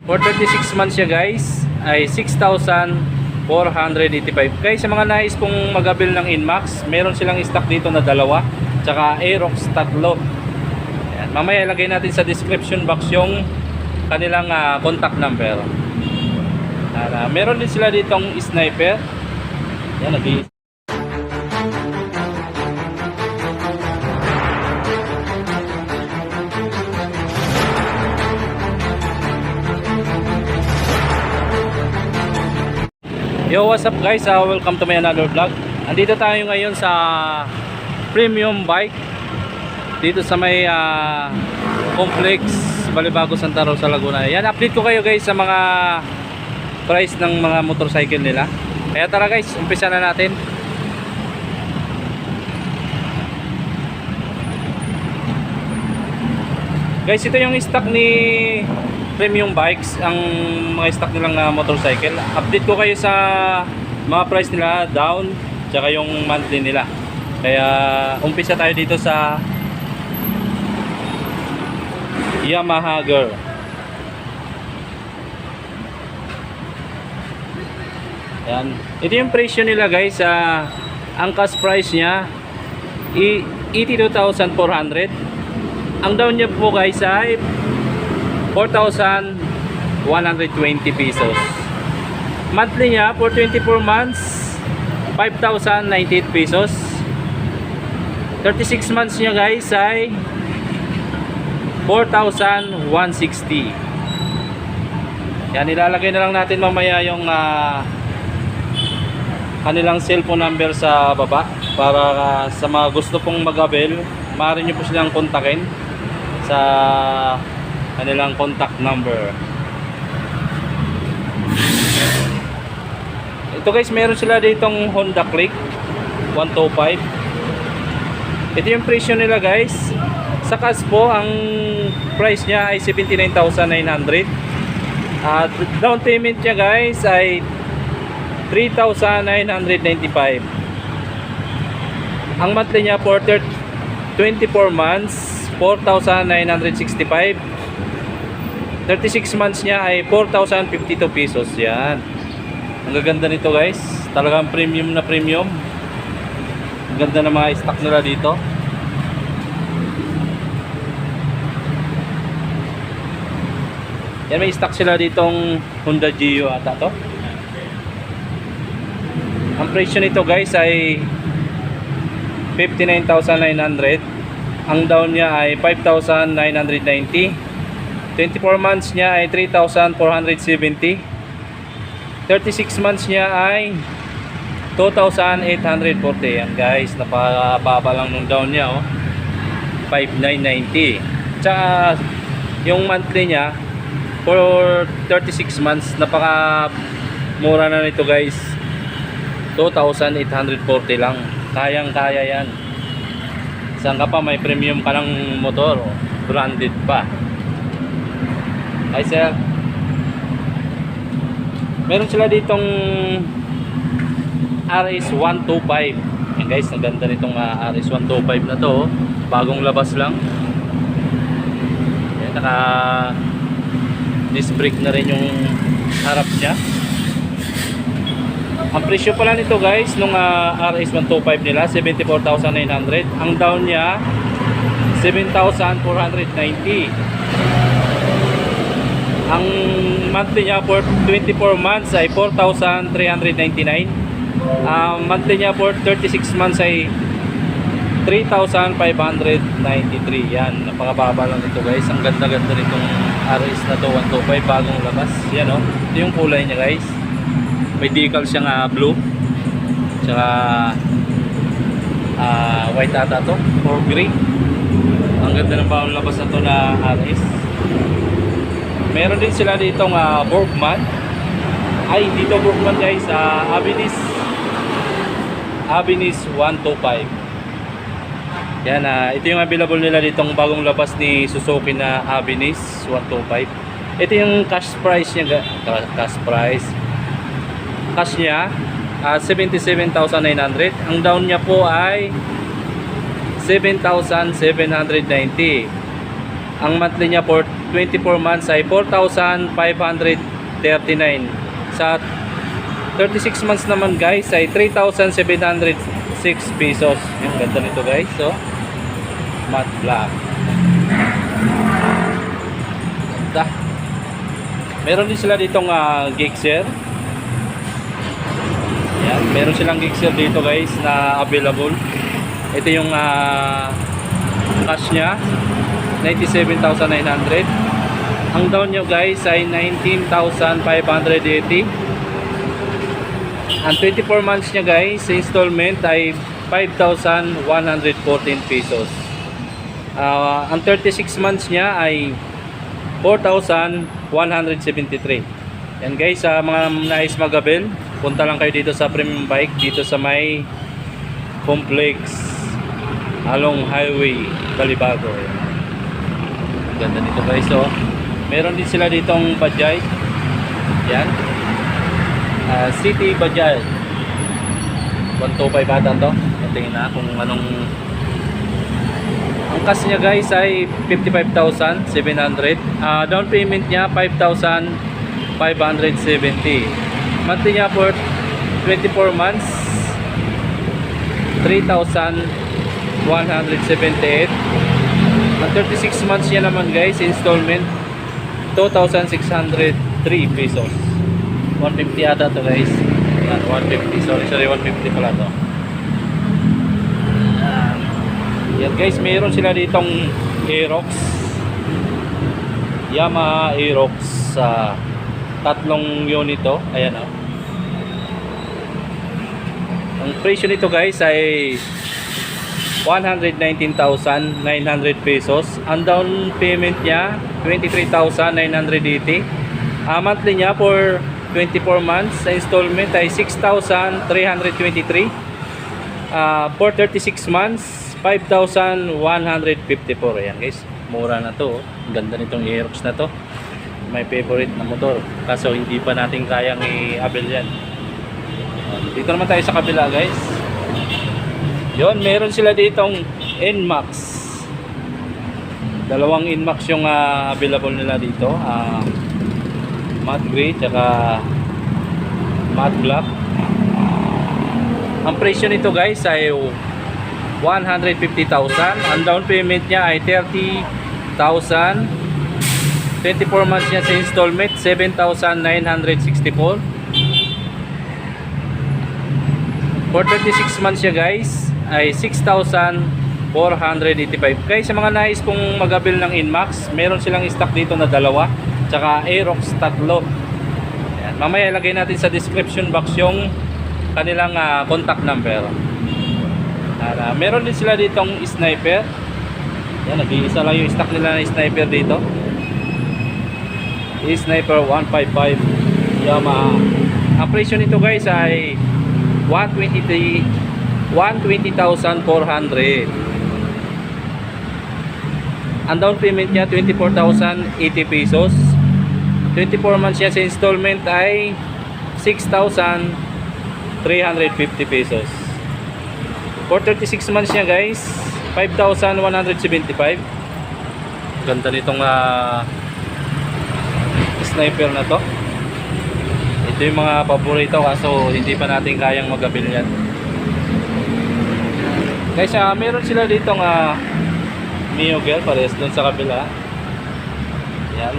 For 36 months siya guys ay 6,485. Guys, sa mga nais pong mag-avail ng Inmax, meron silang stock dito na dalawa, tsaka Aerox tatlo. Ayan, mamaya ilagay natin sa description box yung kanilang contact number. Meron din sila ditong sniper. Ayan, Yo, what's up guys? Welcome to my another vlog. Andito tayo ngayon sa premium bike dito sa may complex Balibago, Santa Rosa, Laguna. Yan, update ko kayo guys sa mga price ng mga motorcycle nila. Kaya tara guys, umpisa na natin. Guys, ito yung stock ni Premium Bikes, ang mga stock nilang motorcycle. Update ko kayo sa mga price nila, down, tsaka yung monthly nila. Kaya umpisa tayo dito sa Yamaha Girl. Yan. Ito yung presyo nila guys. Ang cash price niya 82,400. Ang down niya po guys ay 4,120 pesos. Monthly niya for 24 months 5,098 pesos. 36 months niya guys ay 4,160. Yan, ilalagay na lang natin mamaya yung kanilang cellphone number sa baba para sa mga gusto pong mag-avail, maaari nyo po silang kontakin sa kanilang contact number. Ito guys, meron sila ditong Honda Click 125. Ito yung presyo nila guys. Sa cash po, ang price niya ay 79,900. At down payment niya guys ay 3,995. Ang monthly niya for 24 months 4,965. 36 months niya ay 4,052 pesos. Yan. Ang gaganda nito guys. Talagang premium na premium. Ang ganda ng mga stock nila dito. Yan, may stock sila ditong Honda Gio ata to. Ang presyo nito guys ay 59,900. Ang down niya ay 5,990. 24 months niya ay 3,470. 36 months niya ay 2,840. Yan guys, napababa lang nung down niya, oh. 5,990. Tsaka yung monthly niya for 36 months, napaka mura na nito guys. 2,840 lang. Kayang kaya yan. Saan ka pa, may premium ka ng motor, oh. Branded pa. Hi sir. Meron sila ditong RS125. Yan guys, ang ganda nitong RS125 na to, oh. Bagong labas lang. Yan, naka disc brake na rin yung harap niya. Ang presyo pala nito guys nung RS125 nila 74,900. Ang down niya 7,490. Ang monthly niya for 24 months ay 4,399. Monthly niya for 36 months ay 3,593. Yan, napakababa lang nito guys. Ang ganda-ganda nitong RS na to, 125, bagong labas. Yan, oh. Ito yung kulay niya guys. May decal siyang blue, tsaka white ata to, or green. Ang ganda ng bagong labas na to na RS. Meron din sila ditong Borgman. Ay, dito Borgman guys, Avinis 125. Yan, ito yung available nila ditong bagong labas ni Suzuki na Avinis 125. Ito yung cash price niya, cash niya 77,900. Ang down niya po ay 7,790. Ang monthly niya for 24 months ay 4,539. Sa 36 months naman guys ay 3,706 pesos. Yung ganda nito guys. So, matte black. Ganda. Meron din sila ditong Gixxer. Yan, meron silang Gixxer dito guys na available. Ito yung cash nya 97,900. Ang down nyo guys ay 19,580. Ang 24 months nya guys sa installment ay 5,114 pesos. Ang 36 months nya ay 4,173. Yan guys, sa mga nais magabil, punta lang kayo dito sa Premium Bike dito sa may complex along highway Balibago. Ganda nito guys. So, meron din sila ditong Bajaj. Yan. City Bajaj. 125 ata to. Tingnan na kung anong ang cash niya guys ay 55,700. Down payment niya 5,570. Monthly niya for 24 months 3,178. Ang 36 months niya naman guys installment 2,603 pesos. 150 ata to guys. Yan, 150. Sorry 150 pala to. Yan guys, mayroon sila ditong Aerox. Yamaha Aerox sa tatlong unit to. Ayan oh. Ang presyo nito guys ay 119,900 pesos. Ang down payment niya 23,980. Monthly niya for 24 months sa installment ay 6,323. For 36 months 5,154. Ayan guys, mura na to. Ang ganda nitong Aerox na to. My favorite na motor. Kaso hindi pa natin kayang i-avail yan. Dito naman tayo sa kabila guys. Yon, meron sila ditong NMAX. Dalawang NMAX yung available nila dito. Matte gray tsaka matte black. Ang presyo nito guys ay 150,000. Ang down payment niya ay 30,000. 24 months niya sa installment 7,964. For 36 months niya guys ay 6,485. Guys, sa mga nais pong mag-avail ng NMAX, meron silang stock dito na dalawa tsaka Aerox tatlo. Ayan. Mamaya ilagay natin sa description box yung kanilang contact number. Meron din sila ditong Sniper. Yan, nag-iisa lang yung stock nila na Sniper dito. Sniper 155 Yamaha. Ang presyo nito guys ay 120,400. Ang down payment niya 24,080 pesos. 24 months niya sa installment ay 6,350 pesos. For 36 months niya guys 5,175. Ganda nitong Sniper na to. Ito yung mga paborito kaso hindi pa natin kayang mag-avail yan. Guys, meron sila ditong Mio Girl, parehas doon sa kabila. Yan,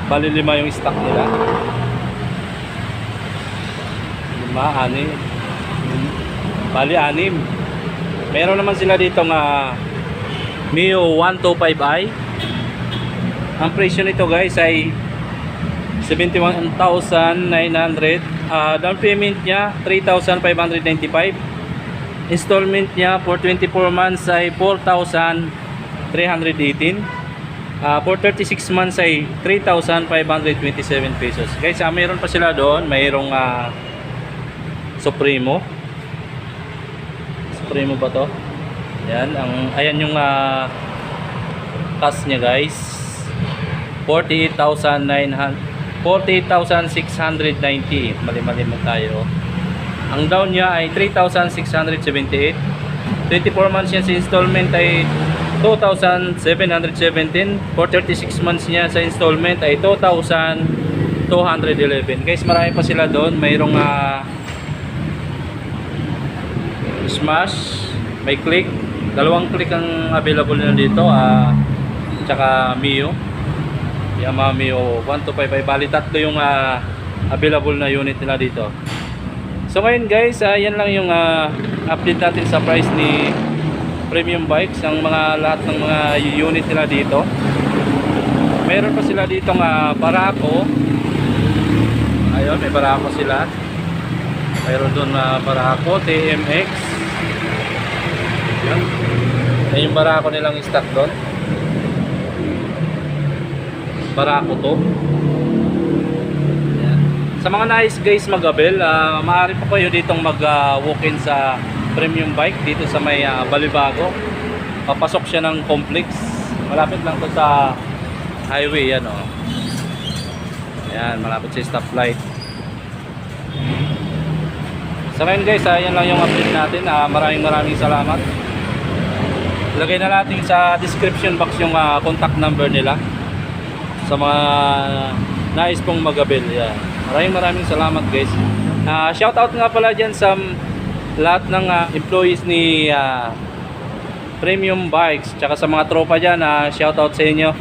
bali 5 yung stock nila. 5, 6. Bali 6. Meron naman sila ditong Mio 125i. Ang presyo nito guys ay 71,900. Down payment niya 3,595. Installment niya for 24 months ay 4,318. For 36 months ay 3,527 pesos. Guys, mayroon pa sila doon. Mayroong Supremo. Supremo ba to? Ayan yung cost niya guys. 48,690. Mali-mali mo tayo. Ang down niya ay 3,678. 24 months niya sa installment ay 2,717 for 36 months niya. Sa installment ay 2,211. Guys, marami pa sila doon. Mayroong Smash, may Click, dalawang Click ang available na dito, tsaka Mio, Yamaha Mio 125. Ay bali tatlo yung available na unit nila dito. So ngayon guys, yan lang yung update natin sa price ni Premium Bikes, ang mga lahat ng mga unit nila dito. Meron pa sila dito Barako. Ayun, may Barako sila. Mayroon doon Barako, TMX. Yan. Yan yung Barako nilang stock doon. Barako to. Yan. Sa mga nais guys mag-avail, maaari po kayo ditong mag-walk-in sa Premium Bike dito sa may Balibago. Papasok siya ng complex. Malapit lang to sa highway, yan oh. Yan, malapit sa stoplight. So ngayon guys, yan lang yung update natin. Maraming salamat. Ilagay na natin sa description box yung contact number nila sa mga nais pong mag-avail. Yan. Maraming salamat guys. Shoutout nga pala dyan sa lahat ng employees ni Premium Bikes, tsaka sa mga tropa dyan. Shoutout sa inyo.